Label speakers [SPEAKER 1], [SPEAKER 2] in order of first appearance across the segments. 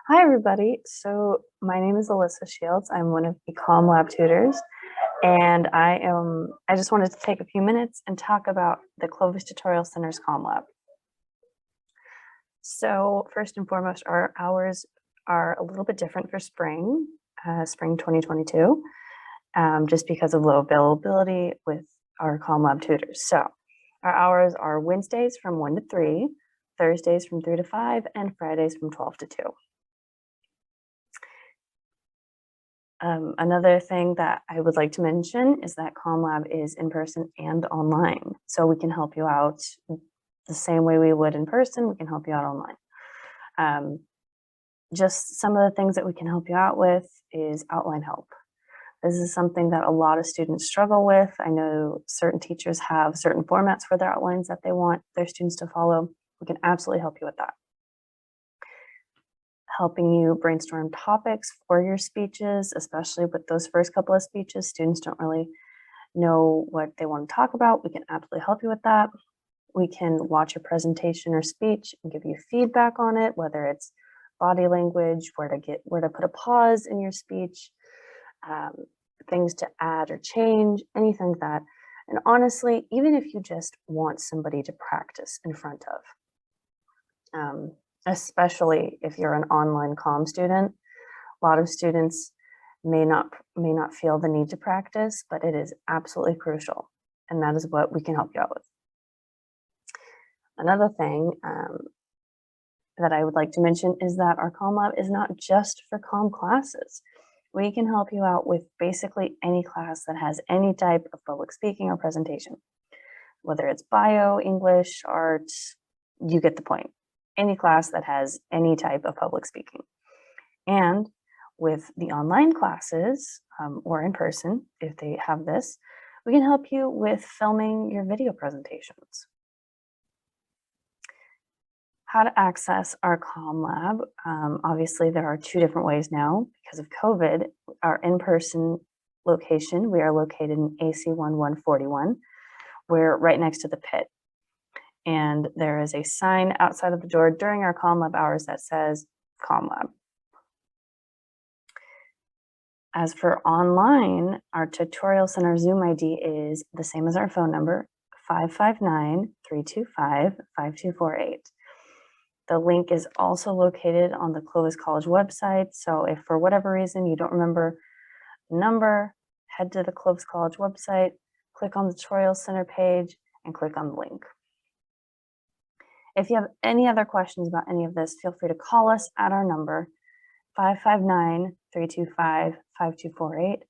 [SPEAKER 1] Hi, everybody. So my name is Alyssa Shields. I'm one of the Comm Lab tutors, and I just wanted to take a few minutes and talk about the Clovis Tutorial Center's Comm Lab. So first and foremost, our hours are a little bit different for spring 2022, just because of low availability with our Comm Lab tutors. So our hours are Wednesdays from 1 to 3, Thursdays from 3 to 5, and Fridays from 12 to 2. Another thing that I would like to mention is that Comm Lab is in person and online. So we can help you out the same way we would in person, we can help you out online. Just some of the things that we can help you out with is outline help. This is something that a lot of students struggle with. I know certain teachers have certain formats for their outlines that they want their students to follow. We can absolutely help you with that. Helping you brainstorm topics for your speeches, especially with those first couple of speeches. Students don't really know what they want to talk about. We can absolutely help you with that. We can watch your presentation or speech and give you feedback on it, whether it's body language, where to put a pause in your speech, things to add or change, anything like that. And honestly, even if you just want somebody to practice in front of, especially if you're an online comm student. A lot of students may not feel the need to practice, but it is absolutely crucial, and that is what we can help you out with. Another thing that I would like to mention is that our Comm Lab is not just for comm classes. We can help you out with basically any class that has any type of public speaking or presentation, whether it's bio, English, art, you get the point. Any class that has any type of public speaking. And with the online classes or in person, if they have this, we can help you with filming your video presentations. How to access our Comm Lab. Obviously, there are two different ways now because of COVID. Our in-person location, we are located in AC 1141. We're right next to the pit. And there is a sign outside of the door during our Comm Lab hours that says Comm Lab. As for online, our tutorial center Zoom ID is the same as our phone number, 559-325-5248. The link is also located on the Clovis College website. So if for whatever reason you don't remember the number, head to the Clovis College website, click on the tutorial center page, and click on the link. If you have any other questions about any of this, feel free to call us at our number, 559-325-5248.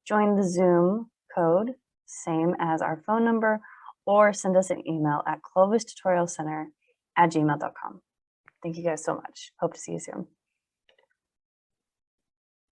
[SPEAKER 1] Join the Zoom code, same as our phone number, or send us an email at clovistutorialcenter@gmail.com. Thank you guys so much. Hope to see you soon.